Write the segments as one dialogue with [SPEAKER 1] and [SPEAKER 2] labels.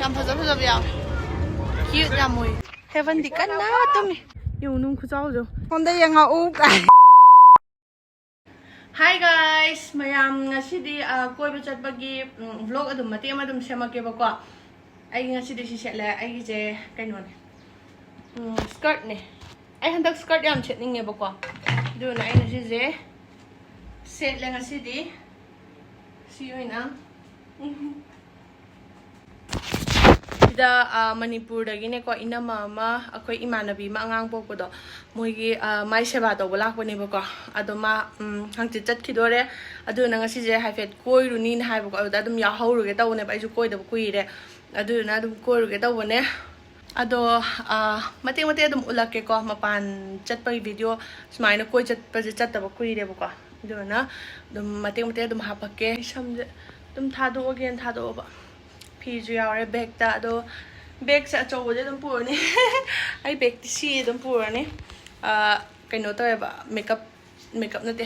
[SPEAKER 1] Yam fazab yaw. Cute yam mui. Heaven di kan na tumi. Yung nung khuchaose. Honda yang au kai. Hi guys, mayam ngasidi koiba chtpagi vlog adum mati ama dum semake ba ko. Ai ngasidi si sele ai je kaino ne. Skirt ne. Ai handak skirt yam chetning nge ba ko. Do na ai nasi je set le ngasidi. See you na. Ida Manipur dagi ne ko ina mama akoi imanabi ma angang pokpo do moigi mai seba do bolak bone ba ko ado ma hangti chat khidore adu na ngasi je haifet koi runi na hai ba ko adum ya hauru ge tawne ba isu koi da kui re adu na adum koi ru ge tawne ado mate mate adum ulake ko mapan chat pa video smaina koi chat pa chat ta ba kui re ba ko adu na adum mate mate adum hapake samje adum thado again thado ba Piju yaure bag ta do bag sa chobo je dum purani ai bag ti si dum purani kaino to ba makeup na te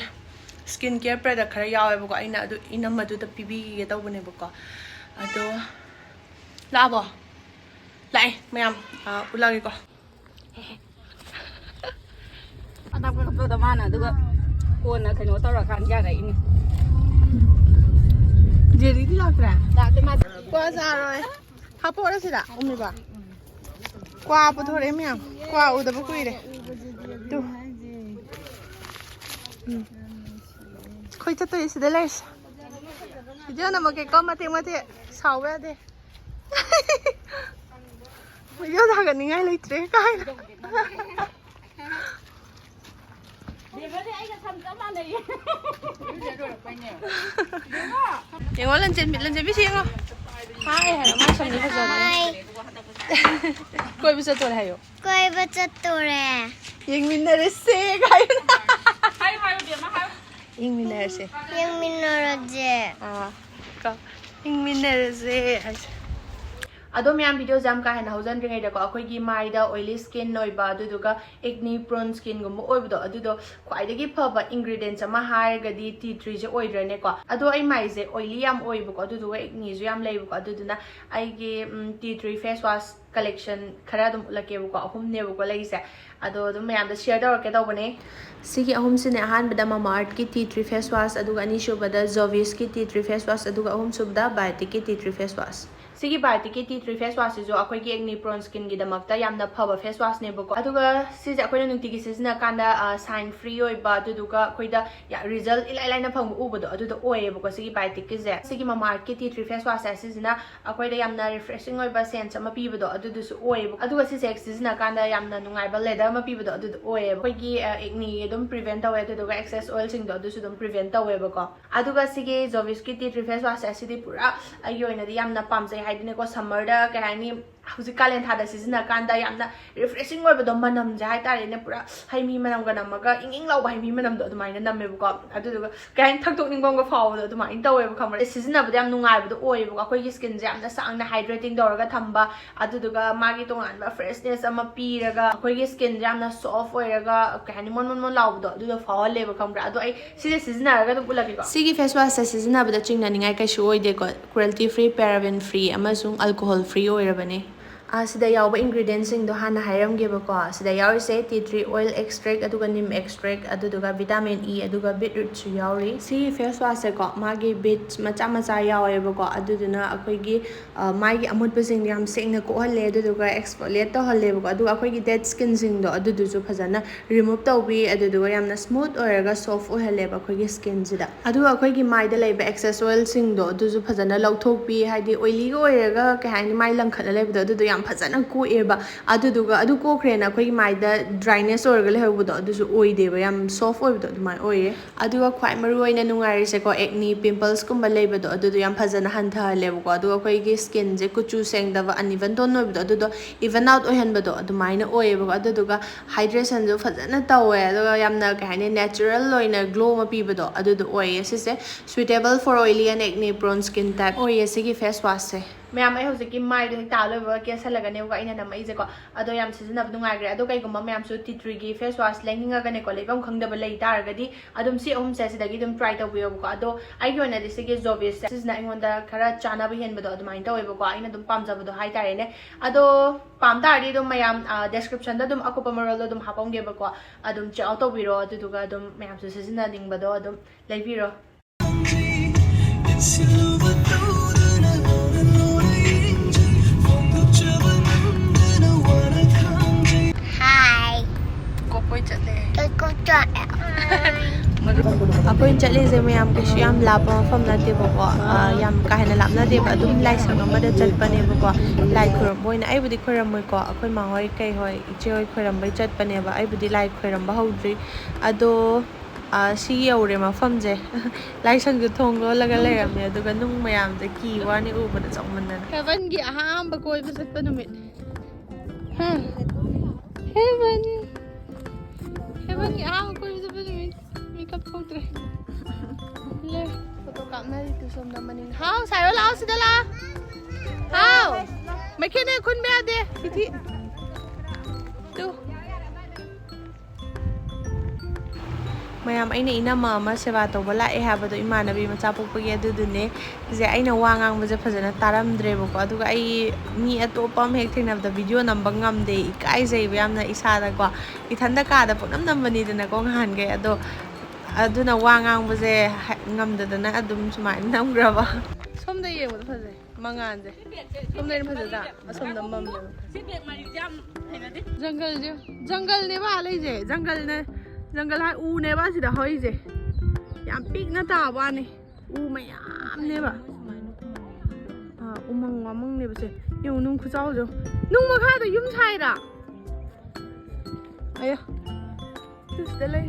[SPEAKER 1] skin care product khara yawe ba ko aina adu inam adu ta pibi ge taw bane ba ko ado la bo lai mayam ulagi ko
[SPEAKER 2] ana ko da mana duga ko na kaino to ra kan ja ga ini
[SPEAKER 1] Jadi di lakra.
[SPEAKER 2] da te ma
[SPEAKER 1] Qua ra rồi. Hapo ra sida. Umi ba. Qua po thore miyam. Qua u da ba kui re. Tu. Khoi cha to sida les. Jo na ma ke ko mate sau ba de. Yo da ga ni ngai lai tre kai. Yang ngó lên trên biết xin không? Hai hay là mai xong đi bây giờ này. Coi bây giờ tôi hay không?
[SPEAKER 3] Coi bây giờ tôi nè.
[SPEAKER 1] Yang mình là xe cái.
[SPEAKER 2] hai hai điểm mà hai
[SPEAKER 1] Yang mình là xe.
[SPEAKER 3] Yang mình nói gì?
[SPEAKER 1] Có. Yang mình là xe. Ado miyam video jam ka hena hausan ringai da ko akoi gi mai da oily skin noi ba du duga acne prone skin gum oi do adu do kwai da gi phaba ingredients ama hai ga di tea tree je oi dre ne ko ado ai mai je oily yam oi bu ko adu duga acne ju yam lei bu ko adu duna ai gi tea tree face wash collection khara dum ulake bu ko ahum ne bu ko lei se ado dum mayam da share da ke da bane sigi ahum sine ahan bada mama art ki tea tree face wash adu ga ani shu bada Jovees ki tea tree face wash adu ga ahum subda biotic ki tea tree face wash Sigi biotic ki tea tree face wash jo akoi gi acne prone skin gi damakta yamna phaba face wash ne bako aduga si ja akoi na nungti gi sizna kanda sign free oi ba aduga akoi da ya result ilai na phang u bodo aduda oi bako sigi biotic ki je sigi mama art ki tea tree face wash sizna akoi da yamna refreshing oi ba sense ama pi bodo adudu su oi aduga si sex sizna kanda yamna nungai ba leather ama pi bodo adudu oi akoi gi acne dum prevent tawe aduga excess oil sing do adusu dum prevent tawe bako aduga sigi Jovees ki tea tree face wash asidi pura ayoi na yamna pamjai haidine ko summer da ka hani huji kalen thada season kanda yamna refreshing oi bodo manam ja hai tare ne pura hai mi manam ga namaga ing lau hai mi manam do dumai na namme bu ko adu du ka hin thak tok ning bong ga faw do dumai tawe bu khamra season bu yam nungai bu oi bu ko gi skin ja yamna sang na hydrating do ga thamba adu du ga magi tongan ba freshness ama pi raga ko gi skin ja yamna soft oi raga ka hani mon lau do adu do faw le bu khamra adu ai season raga du bulagi ko sigi face wash season bu da chingna ningai ka shu oi de ko cruelty free paraben free amasung alcohol free oi rabane sida yawa ingredients sing do hana hairam ge ba ko sida yawi se tea tree oil extract aduga nim extract aduga vitamin E aduga beetroot su yawi si face wash se ko magi bit macha yawi ba ko aduduna akoi gi mai gi amut basing yam sing na ko halle aduga exfoliate to halle ba ko aduga akoi gi dead skin sing do adudu su phajana remove to bi aduga yamna smooth oiraga soft oi halle ba akoi gi skin sida aduga akoi gi mai da leba excess oil sing do aduju phajana lauthok bi haidi oily ga oiraga ka haini mai lang khala leba do adudu yam fazana ko eba aduduga adu ko krena khoi mai da dryness orga le hobo do adusu oi deba yam soft oi do dumai oi aduga khwai maru oina nungai se ko acne pimples kumba leba do adudu yam fazana hantha leba ko aduga khoi gi skin je kuchu sengdaba uneven tone oi do adudo even out oi hanba do adumai na oi ba aduduga hydration jo fazana tawe aduga yamna ka haine natural oina glow ma pi ba do adudu oi se suitable for oily and acne prone skin type oi se gi face wash se ꯃꯌꯥꯝ ꯑꯩ ꯍꯧꯖꯤꯛꯀꯤ ꯃꯥꯏꯗꯣ ꯍꯦꯛ ꯇꯥ ꯂꯣꯏꯕꯒ ꯀꯦꯁꯜꯂꯒꯅꯦꯕꯀꯣ ꯑꯩꯅ ꯅꯝꯃꯛꯏꯁꯦꯀꯣ ꯑꯗꯣ ꯌꯥꯝ ꯁꯤꯖꯤꯟꯅꯕ ꯅꯨꯡꯉꯥꯏꯈ꯭ꯔꯦ ꯑꯗꯣ ꯀꯩꯒꯨꯝꯕ ꯃꯌꯥꯝꯁꯨ ꯇꯤꯇ꯭ꯔꯤꯒꯤ ꯐꯦꯁ ꯋꯥꯁ ꯂꯩꯅꯤꯡꯉꯒꯅꯦꯀꯣ ꯂꯩꯐꯝ ꯈꯪꯗꯕ ꯂꯩ ꯇꯥꯔꯒꯗꯤ ꯑꯗꯨꯝ ꯁꯤ ꯑꯍꯨꯝꯁꯦ ꯁꯤꯗꯒꯤ ꯑꯗꯨꯝ ꯇ꯭ꯔꯥꯏ ꯇꯧꯕꯤꯌꯣꯕꯀꯣ ꯑꯗꯣ ꯑꯩꯒꯤ ꯑꯣꯏꯅꯗꯤ ꯁꯤꯒꯤ ꯖꯣꯕꯤꯁ ꯁꯤꯁꯤꯅ ꯑꯩꯉꯣꯟꯗ ꯈꯔ ꯆꯥꯅꯕ ꯍꯦꯟꯕꯗꯣ ꯑꯗꯨꯃꯥꯏꯅ ꯇꯧꯋꯦꯕꯀꯣ ꯑꯩꯅ ꯑꯗꯨꯝ ꯄꯥꯝꯖꯕꯗꯣ ꯍꯥꯏꯇꯥꯔꯦꯅꯦ ꯑꯗꯣ ꯄꯥꯝ ꯇꯥꯔꯗꯤ ꯑꯗꯨꯝ ꯃꯌꯥꯝ ꯗꯦꯁꯀ꯭ꯔꯤꯞꯁꯟꯗ ꯑꯗꯨꯝ ꯑꯀꯨꯞꯄ ꯃꯔꯣꯜꯗꯣ ꯑꯗꯨꯝ ꯍꯥꯞꯄꯝꯒꯦꯕꯀꯣ ꯑꯗꯨꯝ ꯆꯦꯛ ꯑꯥꯎꯠ ꯇꯧꯕꯤꯔꯣ ꯑꯗꯨꯗꯨꯒ ꯑꯗꯨꯝ ꯃꯌꯥꯝꯁꯨ ꯁꯤꯖꯤꯟꯅꯅꯤꯡꯕꯗꯣ ꯑꯗꯨꯝ ꯂꯩꯕꯤꯔꯣ
[SPEAKER 3] Hi.
[SPEAKER 1] ꯀꯣꯛꯄꯣꯏ ꯆꯠꯂꯦ
[SPEAKER 3] Tôi
[SPEAKER 1] ꯑꯩꯈꯣꯏꯅ ꯆꯠꯂꯤꯁꯦ ꯃꯌꯥꯝ ꯀꯩꯁꯨ ꯌꯥꯝ ꯂꯥꯞꯄ ꯃꯐꯝ ꯅꯠꯇꯦꯕꯀꯣ ꯌꯥꯝ ꯀꯥ ꯍꯦꯟꯅ ꯂꯥꯞꯅꯗꯦꯕ ꯑꯗꯨꯝ ꯂꯥꯏꯁꯪ ꯑꯃꯗ ꯆꯠꯄꯅꯦꯕꯀꯣ ꯂꯥꯏ ꯈꯣꯏꯔꯝꯕ ꯑꯣꯏꯅ ꯑꯩꯕꯨꯗꯤ ꯈꯣꯏꯔꯝꯃꯣꯏꯀꯣ ꯑꯩꯈꯣꯏ ꯃꯥꯍꯣꯏ ꯀꯩꯍꯣꯏ ꯏꯆꯦꯍꯣꯏ ꯈꯣꯏꯔꯝꯕꯩ ꯆꯠꯄꯅꯦꯕ ꯑꯩꯕꯨꯗꯤ ꯂꯥꯏ ꯈꯣꯏꯔꯝꯕ ꯍꯧꯗ꯭ꯔꯤ ꯑꯗꯣ ꯁꯤ ꯌꯧꯔꯦ ꯃꯐꯝꯁꯦ ꯂꯥꯏꯁꯪꯁꯨ ꯊꯣꯡ ꯂꯣꯜꯂꯒ ꯂꯩꯔꯝꯃꯦ ꯑꯗꯨꯒ ꯅꯨꯡ ꯃꯌꯥꯝꯁꯦ ꯀꯤꯕ ꯋꯥꯅꯤ ꯎꯕꯗ ꯆꯥꯎꯃꯟꯗꯅ ꯍꯦꯚꯟꯒꯤ ꯑꯍꯥꯟꯕ ꯀꯣꯏꯕ ꯆꯠꯄ ꯅꯨꯃꯤꯠ ꯍꯦꯚꯟꯒꯤ ꯑꯍꯥꯟꯕ ꯀꯣꯏꯕ ꯆꯠꯄ ꯅꯨꯃꯤꯠ ꯃꯦꯀꯞ ꯊꯣꯛꯇ꯭ꯔꯦ ꯐꯣꯇꯣ ꯀꯥꯞꯅꯔꯤ ꯇꯨꯁꯣꯝꯗ ꯃꯅꯤꯡ ꯍꯥꯎ ꯁꯥꯏꯔꯣ ꯂꯥꯛꯑꯣ ꯁꯤꯗ ꯂꯥꯛꯑꯣ ꯍꯥꯎ ꯃꯩꯈꯦꯠꯅꯦ ꯈꯨꯟꯕ ꯌꯥꯗꯦ ꯏꯊꯤ ꯇꯨ ꯃꯌꯥꯝ ꯑꯩꯅ ꯏꯅꯝꯃ ꯑꯃ ꯁꯦꯕꯥ ꯇꯧꯕ ꯂꯥꯛꯑꯦ ꯍꯥꯏꯕꯗꯣ ꯏꯃꯥꯟꯅꯕꯤ ꯃꯆꯥ ꯄꯣꯛꯄꯒꯤ ꯑꯗꯨꯗꯨꯅꯦ ꯁꯤꯁꯦ ꯑꯩꯅ ꯋꯥ ꯉꯥꯡꯕꯁꯦ ꯐꯖꯅ ꯇꯥꯔꯝꯗ꯭ꯔꯦꯕꯀோ ꯑꯗꯨꯒ ꯑꯩ ꯃꯤ ꯑꯇꯣꯞꯄ ꯑꯃ ꯍꯦꯛ ꯊꯦꯡꯅꯕꯗ ꯚꯤꯗꯤꯑꯣ ꯅꯝꯕ ꯉꯝꯗꯦ ꯏꯀꯥꯏꯖꯩꯕ ꯌꯥꯝꯅ ꯏꯁꯥꯗꯀꯣ ꯏꯊꯟꯗ ꯀꯥꯗ ꯄꯨꯡꯅꯝ ꯅꯝꯕꯅꯤꯗꯅꯀꯣ ꯅꯍꯥꯟꯈꯩ ꯑꯗꯣ ꯑꯗꯨꯅ ꯋꯥ ꯉꯥꯡꯕꯁꯦ ꯉꯝꯗꯗꯅ ꯑꯗꯨꯝ ꯁꯨꯃꯥꯏꯅ ꯅꯝꯈ꯭ꯔꯕ ꯁꯣꯝꯗ ꯌꯦꯡꯕꯗ ꯐꯖꯩ ꯃꯉꯥꯟꯁꯦ ꯁꯣꯝꯗꯩꯅ ꯐꯖꯗ꯭ꯔꯥ ꯑꯁꯣꯝꯗ ꯃꯝꯃꯦꯕ ꯖꯪꯒꯜꯁꯦ ꯖꯪꯒꯜꯅꯦꯕ ꯂꯩꯁꯦ ꯖꯪꯒꯜ ꯍꯥꯏ ꯎꯅꯦꯕ ꯑꯁꯤꯗ ꯍꯧꯔꯤꯁꯦ ꯌꯥꯝ ꯄꯤꯛꯅ ꯇꯥꯕ ꯋꯥꯅꯤ ꯎ ꯃꯌꯥꯝꯅꯦꯕ ꯎꯃꯪ ꯋꯥꯃꯪꯅꯦꯕꯁꯦ ꯌꯦꯡꯉꯨ ꯅꯨꯡ ꯈꯨꯆꯥꯎꯁꯦ ꯅꯨꯡ ꯃꯈꯥꯗ ꯌꯨꯝ ꯁꯥꯏꯔꯥ ꯑꯌꯥ ꯁꯤꯗ ꯂꯩ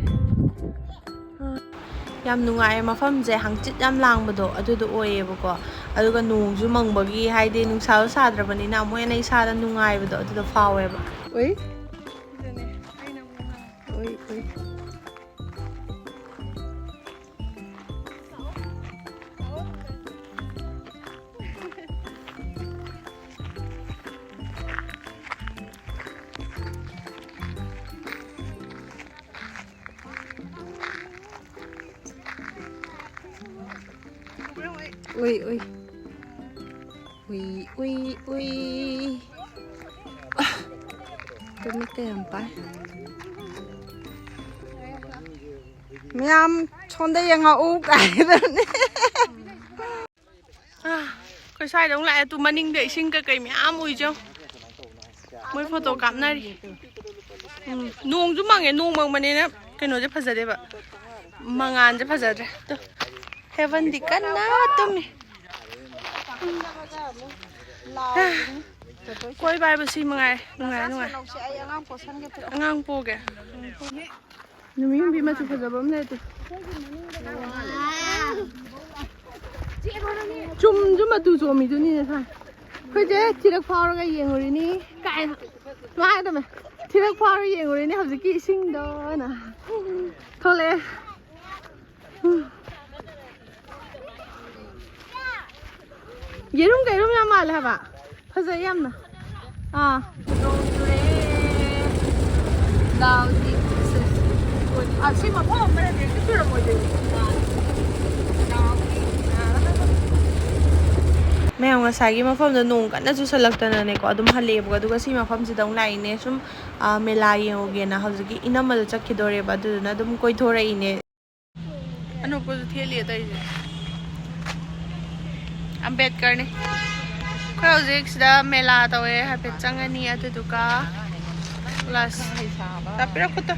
[SPEAKER 1] ꯌꯥꯝ ꯅꯨꯡꯉꯥꯏꯌꯦ ꯃꯐꯝꯁꯦ ꯍꯪꯆꯤꯠ ꯌꯥꯝ ꯂꯥꯡꯕꯗꯣ ꯑꯗꯨꯗꯣ ꯑꯣꯏꯌꯦꯕꯀꯣ ꯑꯗꯨꯒ ꯅꯣꯡꯁꯨ ꯃꯪꯕꯒꯤ ꯍꯥꯏꯗꯤ ꯅꯨꯡꯁꯥꯁꯨ ꯁꯥꯗ꯭ꯔꯕꯅꯤꯅ ꯑꯃꯨꯛ ꯍꯦꯟꯅ ꯏꯁꯥꯗ ꯅꯨꯡꯉꯥꯏꯕꯗꯣ ꯑꯗꯨꯗꯣ ꯐꯥꯎꯋꯦꯕ ꯑꯣꯏ ꯎꯏ ꯇꯨꯃꯤꯠ ꯀꯌꯥꯝ ꯄꯥꯏ
[SPEAKER 2] ꯃꯌꯥꯝ ꯁꯣꯟꯗ ꯌꯦꯡꯉꯛꯎ ꯀꯥꯏꯗꯅꯦ
[SPEAKER 1] ꯑꯩꯈꯣꯏ ꯁ꯭ꯋꯥꯏꯗ ꯑꯃꯨꯛ ꯂꯥꯛꯑꯦ ꯇꯨ ꯃꯅꯤꯡꯗ ꯏꯁꯤꯡ ꯀꯩꯀꯩ ꯃꯌꯥꯝ ꯎꯏꯖꯧ ꯃꯣꯏ ꯐꯣꯇꯣ ꯀꯥꯞꯅꯔꯤ ꯅꯣꯡꯁꯨ ꯃꯪꯉꯦ ꯅꯣꯡ ꯃꯪꯕꯅꯤꯅ ꯀꯩꯅꯣꯁꯦ ꯐꯖꯗꯦꯕ ꯃꯉꯥꯟꯁꯦ ꯐꯖꯗ꯭ꯔꯦ ꯍꯦꯚꯟꯗꯤ ꯀꯟꯅ ꯇꯨꯝꯃꯤ ꯀꯣꯏꯕ ꯍꯥꯏꯕꯁꯤ ꯃꯉꯥꯏ ꯅꯨꯡꯉꯥꯏ ꯑꯉꯥꯡ ꯄꯣꯒꯦ ꯅꯨꯃꯤꯠ ꯌꯨꯝꯕꯤ ꯃꯆꯨ ꯐꯖꯕ ꯑꯃ ꯂꯩ ꯆꯨꯝꯁꯨ ꯃꯇꯨ ꯆꯣꯝꯃꯤꯗꯨꯅꯤꯅꯦ ꯁꯥꯏ ꯑꯩꯈꯣꯏꯁꯦ ꯊꯤꯔꯛ ꯐꯥꯎꯔꯒ ꯌꯦꯡꯉꯨꯔꯤꯅꯤ ꯀꯥꯏꯅ ꯁꯨꯃꯥꯏꯅ ꯊꯤꯔꯛ ꯐꯥꯎꯔꯒ ꯌꯦꯡꯉꯨꯔꯤꯅꯤ ꯍꯧꯖꯤꯛꯀꯤ ꯏꯁꯤꯡꯗꯣꯅ ꯊꯣꯛꯂꯛꯑꯦ ꯌꯦꯔꯨꯝ ꯀꯩꯔꯨꯝ ꯌꯥꯝ ꯃꯥꯜꯂꯦ ꯍꯥꯏꯕ ꯐꯖꯩ ꯌꯥꯝꯅ ꯁꯤ ꯃꯐꯝ ꯑꯃꯗꯗꯤ ꯆꯨꯔꯝꯃꯣꯏꯗꯣꯏꯅꯤ ꯃꯌꯥꯝ ꯉꯁꯥꯏꯒꯤ ꯃꯐꯝꯗ ꯅꯣꯡ ꯀꯟꯅ ꯆꯨꯁꯜꯂꯛꯇꯅꯅꯦꯀꯣ ꯑꯗꯨꯝ ꯍꯜꯂꯛꯑꯦꯕꯀꯣ ꯑꯗꯨꯒ ꯁꯤ ꯃꯐꯝꯁꯤꯗ ꯑꯃꯨꯛ ꯂꯥꯛꯏꯅꯦ ꯁꯨꯝ ꯃꯦꯂꯥ ꯌꯦꯡꯉꯨꯒꯦꯅ ꯍꯧꯖꯤꯛꯀꯤ ꯏꯅꯝꯃꯗ ꯆꯠꯈꯤꯗꯣꯔꯦꯕ ꯑꯗꯨꯗꯨꯅ ꯑꯗꯨꯝ ꯀꯣꯏꯊꯣꯔꯛꯏꯅꯦ ꯑꯅꯣꯛꯄꯁꯨ ꯊꯦꯠꯂꯤ ꯑꯇꯩꯁꯦ ꯑꯝꯕꯦꯗꯀꯔꯅꯤ ꯑꯩꯈꯣꯏ ꯍꯧꯖꯤꯛ ꯁꯤꯗ ꯃꯦꯂꯥ ꯇꯧꯋꯦ ꯍꯥꯏꯐꯦꯠ ꯆꯪꯉꯅꯤ ꯑꯗꯨꯗꯨꯒ ꯀ꯭ꯂꯥꯁ ꯇꯥꯛꯄꯤꯔꯛ ꯈꯨꯠꯇꯣ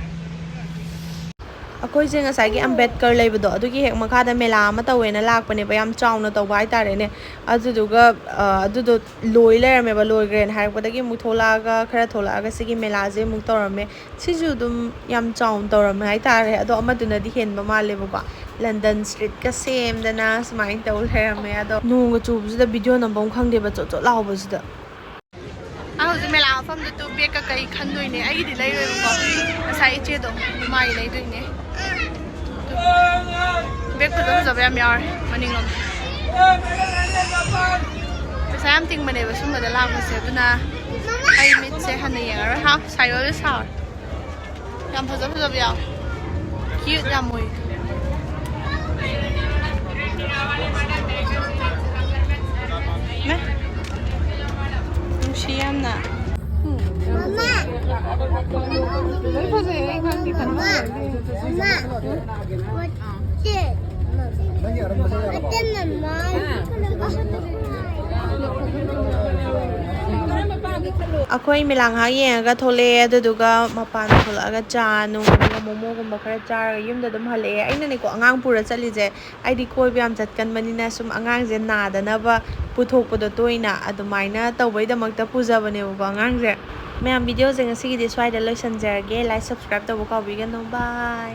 [SPEAKER 1] ꯑꯩꯈꯣꯏꯁꯦ ꯉꯁꯥꯏꯒꯤ ꯑꯝꯕꯦꯗꯀꯔ ꯂꯩꯕꯗꯣ ꯑꯗꯨꯒꯤ ꯍꯦꯛ ꯃꯈꯥꯗ ꯃꯦꯂꯥ ꯑꯃ ꯇꯧꯋꯦꯅ ꯂꯥꯛꯄꯅꯦꯕ ꯌꯥꯝ ꯆꯥꯎꯅ ꯇꯧꯕ ꯍꯥꯏꯇꯥꯔꯦꯅꯦ ꯑꯗꯨꯗꯨꯒ ꯑꯗꯨꯗꯣ ꯂꯣꯏ ꯂꯩꯔꯝꯃꯦꯕ ꯂꯣꯏꯈ꯭ꯔꯦꯅ ꯍꯥꯏꯔꯛꯄꯗꯒꯤ ꯑꯃꯨꯛ ꯈꯔ ꯊꯣꯛꯂꯛꯑꯒ ꯁꯤꯒꯤ ꯃꯦꯂꯥꯁꯦ ꯑꯃꯨꯛ ꯇꯧꯔꯝꯃꯦ ꯁꯤꯁꯨ ꯑꯗꯨم ꯌꯥम ꯆꯥꯎꯅ ꯇꯧꯔꯝꯃꯦ ꯍꯥꯏꯇꯥꯔꯦ ꯑꯗꯣ ꯑꯃꯗꯨꯅꯗꯤ ꯍꯦꯟꯕ ꯃꯥꯜꯂꯦꯕꯀꯣ ꯂꯟꯗꯟ ꯁ꯭ꯇ꯭ꯔꯤꯠꯀ ꯁꯦꯝꯗꯅ ꯁꯨꯃꯥꯏꯅ ꯇꯧ ꯂꯩꯔꯝꯃꯦ ꯑꯗꯣ ꯅꯣꯡꯒ ꯆꯨꯕꯁꯤꯗ ꯚꯤꯗꯤꯑꯣ ꯅꯝꯐꯝ ꯈꯪꯗꯦꯕ ꯆꯣꯠ ꯆꯣꯠ ꯂꯥꯎꯕꯁꯤꯗ ꯍꯧꯖꯤꯛ ꯃꯦꯂꯥ ꯃꯐꯝꯗ ꯇꯨ ꯕꯦꯒꯀ ꯀꯩ ꯈꯟꯗꯣꯏꯅꯦ ꯑꯩꯒꯤꯗꯤ ꯂꯩꯔꯣꯏꯕꯀꯣ ꯉꯁꯥꯏ ꯏꯆꯦꯗꯣ ꯃꯥꯒꯤ ꯂꯩꯗꯣꯏꯅꯦ ꯕꯦꯒ ꯐꯖ ꯐꯖꯕ ꯌꯥꯝ ꯌꯥꯎꯔꯦ ꯃꯅꯤꯡꯂꯣꯝꯗ ꯄꯩꯁꯥ ꯌꯥꯝ ꯇꯤꯡꯕꯅꯦꯕ ꯁꯨꯝꯕꯗ ꯂꯥꯛꯄꯁꯦ ꯑꯗꯨꯅ ꯑꯩ ꯃꯤꯠꯁꯦ ꯍꯟꯅ ꯌꯦꯡꯉꯔꯣꯏ ꯍꯥ ꯁꯥꯏꯔꯣꯜꯗ ꯁꯥꯎꯔꯦ ꯌꯥꯝ ꯐꯖꯕ ꯌꯥꯎꯋꯦ ꯀ꯭ꯌꯨꯠ ꯌꯥꯝ ꯑꯣꯏ ꯅꯨꯡꯁꯤ ꯌꯥꯝꯅ ꯑꯩꯈꯣꯏ ꯃꯤꯂꯥꯡꯍꯥ ꯌꯦꯡꯉꯒ ꯊꯣꯛꯂꯛꯑꯦ ꯑꯗꯨꯗꯨꯒ ꯃꯄꯥꯟ ꯊꯣꯛꯂꯛꯑꯒ ꯆꯥ ꯅꯨꯡ ꯑꯗꯨꯒ ꯃꯣꯃꯣꯒꯨꯝꯕ ꯈꯔ ꯆꯥꯔꯒ ꯌꯨꯝꯗ ꯑꯗꯨꯝ ꯍꯜꯂꯛꯑꯦ ꯑꯩꯅꯅꯦꯀꯣ ꯑꯉꯥꯡ ꯄꯨꯔ ꯆꯠꯂꯤꯁꯦ ꯑꯩꯗꯤ ꯀꯣꯏꯕ ꯌꯥꯝ ꯆꯠꯀꯟꯕꯅꯤꯅ ꯁꯨꯝ ꯑꯉꯥꯡꯁꯦ ꯅꯥꯗꯅꯕ ꯄꯨꯊꯣꯛꯄꯗꯣ ꯇꯣꯏꯅ ꯑꯗꯨꯃꯥꯏꯅ ꯇꯧꯕꯩꯗꯃꯛꯇ ꯄꯨꯖꯕꯅꯦꯕꯀꯣ ꯑꯉꯥꯡꯁꯦ ꯃꯌꯥꯝ ꯚꯤꯗꯤꯑꯣꯁꯦ ꯉꯁꯤꯒꯤꯗꯤ ꯁ꯭ꯋꯥꯏꯗ ꯂꯣꯏꯁꯟꯖꯔꯒꯦ ꯂꯥꯏꯛ ꯁꯕꯁꯀ꯭ꯔꯥꯏꯕ ꯇꯧꯕ ꯀꯥꯎꯕꯤꯒꯅꯨ ꯕꯥꯏ